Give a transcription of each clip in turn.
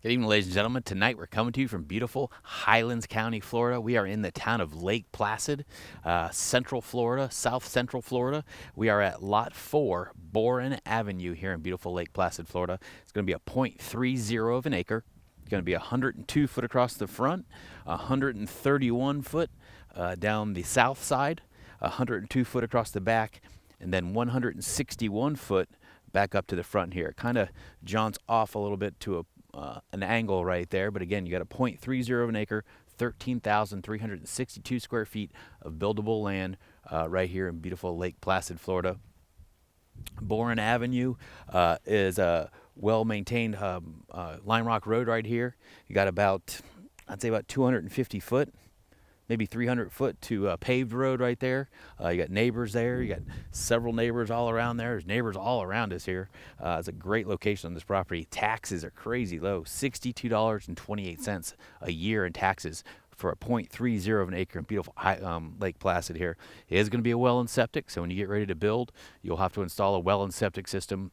Good evening, ladies and gentlemen. Tonight we're coming to you from beautiful Highlands County, Florida. We are in the town of Lake Placid, Central Florida, South Central Florida. We are at Lot 4, Boren Avenue here in beautiful Lake Placid, Florida. It's going to be a .30 of an acre. It's going to be 102 foot across the front, 131 foot down the south side, 102 foot across the back, and then 161 foot back up to the front here. It kind of jaunts off a little bit to an angle right there, but again, you got a .30 of an acre, 13,362 square feet of buildable land right here in beautiful Lake Placid, Florida. Boren Avenue is a well-maintained Lime Rock Road right here. You got about, I'd say about 250 foot, maybe 300 foot to a paved road right there. You got neighbors there. You got several neighbors all around there. There's neighbors all around us here. It's a great location on this property. Taxes are crazy low, $62.28 a year in taxes for a .30 of an acre in beautiful Lake Placid here. It is going to be a well and septic, so when you get ready to build, you'll have to install a well and septic system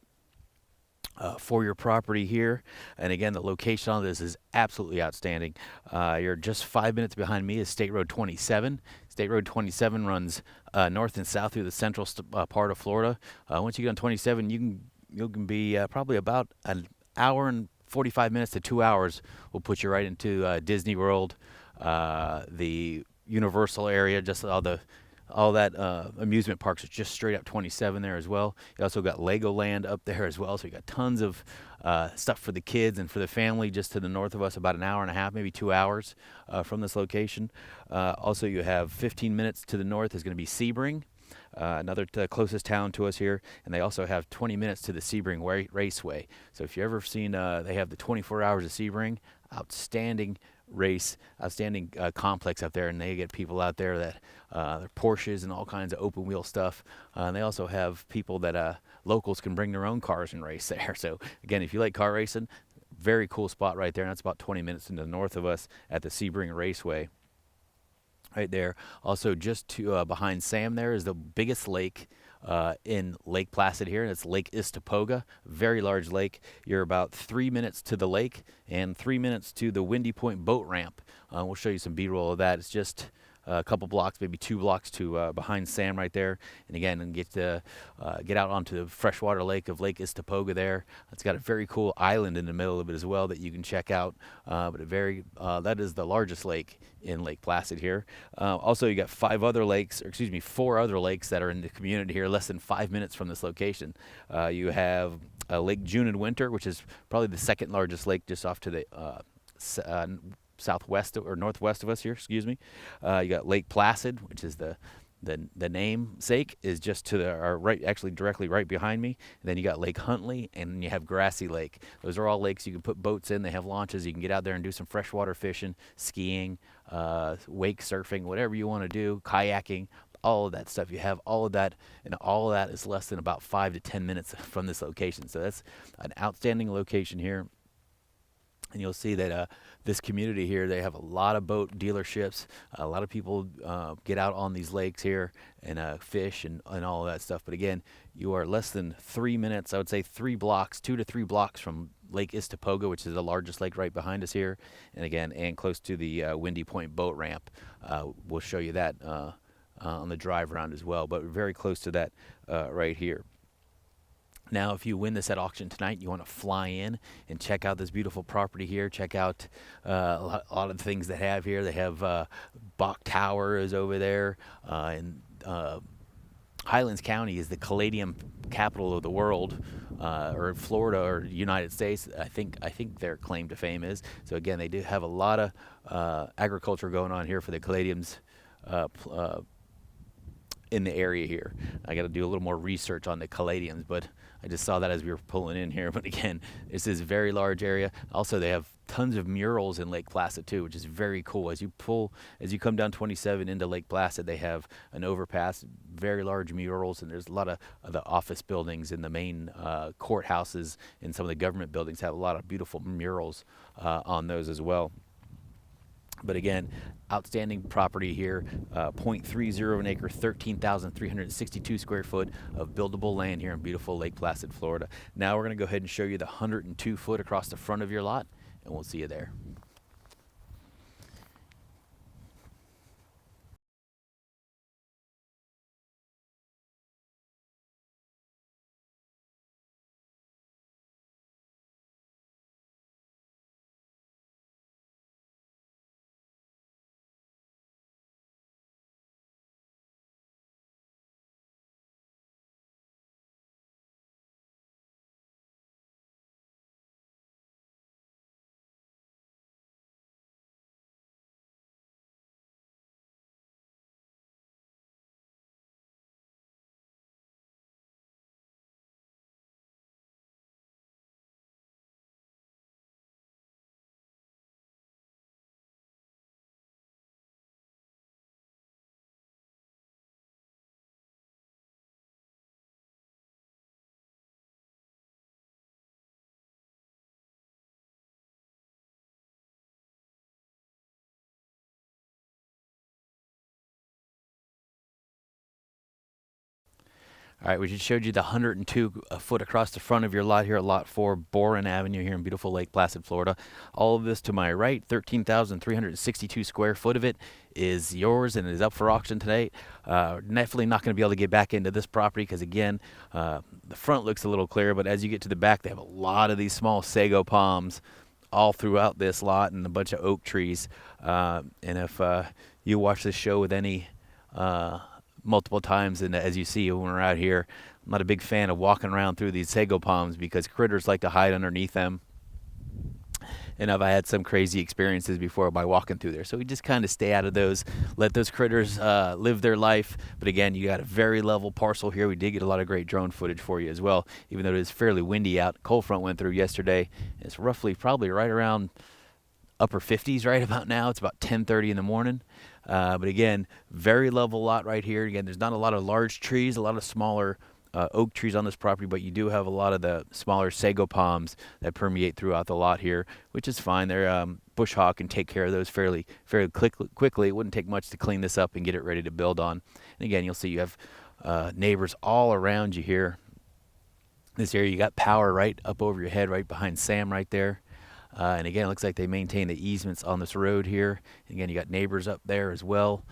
for your property here. And again, the location on this is absolutely outstanding. You're just 5 minutes behind me is State Road 27. State Road 27 runs north and south through the central part of Florida. Once you get on 27, you can be probably about an hour and 45 minutes to 2 hours. Will put you right into Disney World, the Universal area, just all that amusement parks are just straight up 27 there as well. You also got Legoland up there as well, so you got tons of stuff for the kids and for the family just to the north of us, about an hour and a half, maybe 2 hours from this location. Also, you have 15 minutes to the north is going to be Sebring, another closest town to us here, and they also have 20 minutes to the Sebring Raceway. So if you've ever seen, they have the 24 hours of Sebring, outstanding complex up there, and they get people out there that their Porsches and all kinds of open wheel stuff. And they also have people that locals can bring their own cars and race there. So again, if you like car racing, very cool spot right there, and that's about 20 minutes to the north of us at the Sebring Raceway right there. Also, just to behind Sam there is the biggest lake in Lake Placid here, and it's Lake Istapoga, very large lake. You're about 3 minutes to the lake and 3 minutes to the Windy Point boat ramp. We'll show you some B-roll of that. It's just a couple blocks, maybe 2 blocks to behind Sam right there. And again, and get out onto the freshwater lake of Lake Istapoga there. It's got a very cool island in the middle of it as well that you can check out. But that is the largest lake in Lake Placid here. Also, you got 4 other lakes that are in the community here, less than 5 minutes from this location. You have Lake June in winter, which is probably the second largest lake just off to the southwest or northwest of us here, excuse me. You got Lake Placid, which is the namesake is just to our right, actually directly right behind me. And then you got Lake Huntley, and then you have Grassy Lake. Those are all lakes you can put boats in. They have launches. You can get out there and do some freshwater fishing, skiing, wake surfing, whatever you want to do, kayaking, all of that stuff. You have all of that, and all of that is less than about 5 to 10 minutes from this location. So that's an outstanding location here. And you'll see that this community here, they have a lot of boat dealerships. A lot of people get out on these lakes here and fish and all of that stuff. But again, you are less than 3 minutes, I would say 3 blocks, 2 to 3 blocks from Lake Istapoga, which is the largest lake right behind us here. And again, and close to the Windy Point boat ramp. We'll show you that on the drive around as well. But we're very close to that right here. Now, if you win this at auction tonight, you want to fly in and check out this beautiful property here. Check out a lot of the things they have here. They have Bach Tower is over there, and Highlands County is the Caladium capital of the world, or Florida or United States. I think their claim to fame is. So again, they do have a lot of agriculture going on here for the Caladiums. In the area here. I got to do a little more research on the Caladiums, but I just saw that as we were pulling in here. But again, this is a very large area. Also, they have tons of murals in Lake Placid too, which is very cool. As you come down 27 into Lake Placid, they have an overpass, very large murals, and there's a lot of the office buildings and the main courthouses and some of the government buildings have a lot of beautiful murals on those as well. But again, outstanding property here, .30 of an acre, 13,362 square foot of buildable land here in beautiful Lake Placid, Florida. Now we're going to go ahead and show you the 102 foot across the front of your lot, and we'll see you there. All right, we just showed you the 102 foot across the front of your lot here at Lot 4, Boren Avenue here in beautiful Lake Placid, Florida. All of this to my right, 13,362 square foot of it is yours and is up for auction today. Definitely not going to be able to get back into this property because, again, the front looks a little clear, but as you get to the back, they have a lot of these small sago palms all throughout this lot and a bunch of oak trees. And if you watch this show with any multiple times, and as you see when we're out here, I'm not a big fan of walking around through these sago palms because critters like to hide underneath them, and I've had some crazy experiences before by walking through there. So we just kind of stay out of those, let those critters live their life. But again, you got a very level parcel here. We did get a lot of great drone footage for you as well, even though it is fairly windy out. Cold front went through yesterday. It's roughly probably right around upper 50s right about now. It's about 10:30 in the morning. But again, very level lot right here. Again, there's not a lot of large trees, a lot of smaller oak trees on this property, but you do have a lot of the smaller sago palms that permeate throughout the lot here, which is fine. They're bush hog can take care of those fairly quickly. It wouldn't take much to clean this up and get it ready to build on. And again, you'll see you have neighbors all around you here. This area, you got power right up over your head, right behind Sam right there. And again, it looks like they maintain the easements on this road here. And again, you got neighbors up there as well.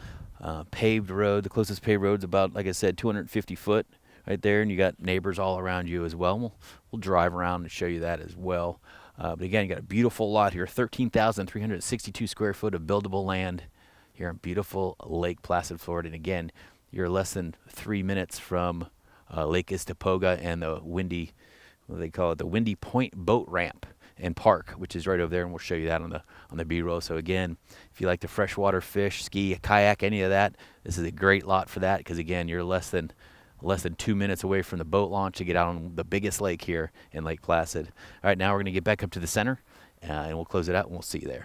Paved road, the closest paved road's about, like I said, 250 foot right there. And you got neighbors all around you as well. We'll drive around and show you that as well. But again, you got a beautiful lot here, 13,362 square foot of buildable land here in beautiful Lake Placid, Florida. And again, you're less than 3 minutes from Lake Istapoga and the windy, what do they call it, the Windy Point boat ramp and park, which is right over there, and we'll show you that on the B-roll. So again, if you like to freshwater fish, ski, kayak, any of that, this is a great lot for that because again, you're less than 2 minutes away from the boat launch to get out on the biggest lake here in Lake Placid. All right, now we're going to get back up to the center, and we'll close it out, and we'll see you there.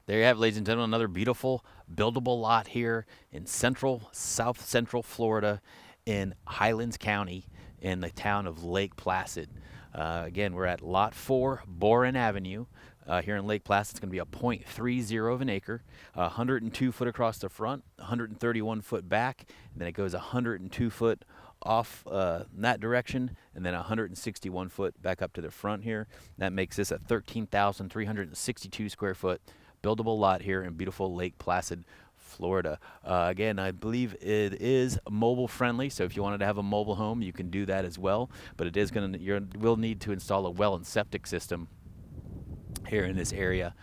There you have it, ladies and gentlemen, another beautiful buildable lot here in south central Florida in Highlands County in the town of Lake Placid. Again, we're at Lot 4, Boren Avenue. Here in Lake Placid, it's going to be a .30 of an acre, 102 foot across the front, 131 foot back, and then it goes 102 foot off in that direction, and then 161 foot back up to the front here. That makes this a 13,362 square foot buildable lot here in beautiful Lake Placid, Florida. Again, I believe it is mobile friendly, so if you wanted to have a mobile home, you can do that as well. But it is going to, you will need to install a well and septic system here in this area,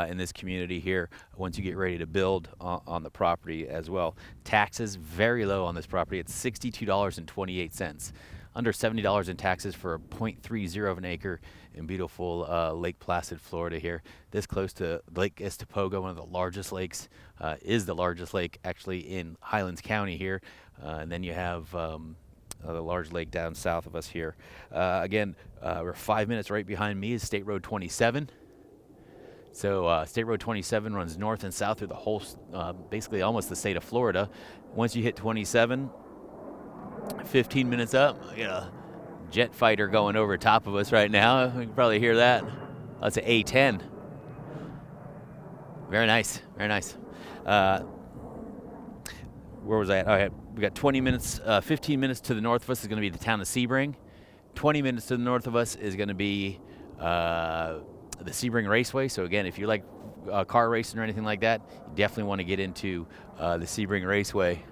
in this community here, once you get ready to build on the property as well. Taxes very low on this property. It's $62.28. Under $70 in taxes for a .30 of an acre in beautiful Lake Placid, Florida here. This close to Lake Istapoga, one of the largest lakes, is the largest lake actually in Highlands County here. And then you have the large lake down south of us here. Again, we're 5 minutes right behind me is State Road 27. So State Road 27 runs north and south through the whole, basically almost the state of Florida. Once you hit 27, 15 minutes up, I got a jet fighter going over top of us right now. We can probably hear that. That's an A-10. Very nice, very nice. Where was I at? All right, we got 20 minutes, 15 minutes to the north of us is going to be the town of Sebring. 20 minutes to the north of us is going to be the Sebring Raceway. So again, if you like car racing or anything like that, you definitely want to get into the Sebring Raceway.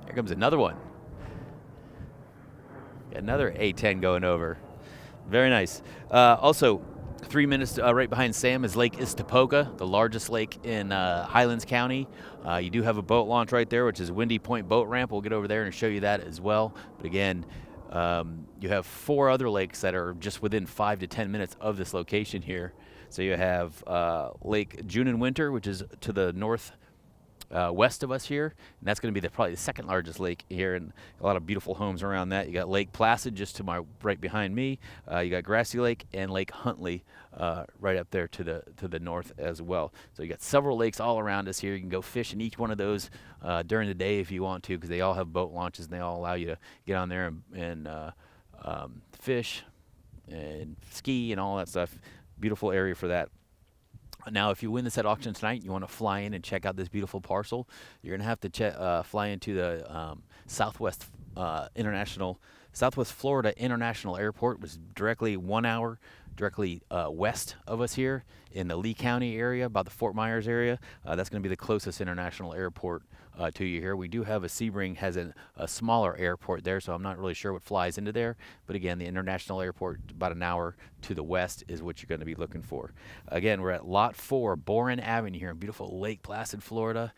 Here comes another one. Another A10 going over. Very nice. Also, 3 minutes right behind Sam is Lake Istapoca, the largest lake in Highlands County. You do have a boat launch right there, which is Windy Point Boat Ramp. We'll get over there and show you that as well. But again, you have 4 other lakes that are just within 5 to 10 minutes of this location here. So you have Lake June and Winter, which is to the north west of us here, and that's going to be probably the second largest lake here, and a lot of beautiful homes around that. You got Lake Placid just to my right behind me. You got Grassy Lake and Lake Huntley right up there to the north as well. So you got several lakes all around us here. You can go fish in each one of those during the day if you want to, because they all have boat launches and they all allow you to get on there and fish and ski and all that stuff. Beautiful area for that. Now, if you win this at auction tonight, you want to fly in and check out this beautiful parcel, you're going to have to fly into the Southwest Florida International Airport, which is directly 1 hour directly west of us here in the Lee County area, about the Fort Myers area. That's going to be the closest international airport to you here. We do have Sebring has a smaller airport there, so I'm not really sure what flies into there. But again, the international airport about an hour to the west is what you're going to be looking for. Again, we're at Lot 4, Boren Avenue here in beautiful Lake Placid, Florida.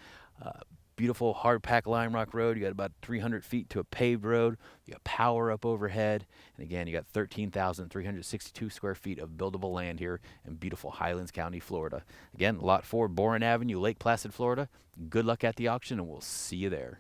Beautiful hard-packed lime rock road. You got about 300 feet to a paved road. You got power up overhead. And again, you got 13,362 square feet of buildable land here in beautiful Highlands County, Florida. Again, Lot 4, Boren Avenue, Lake Placid, Florida. Good luck at the auction, and we'll see you there.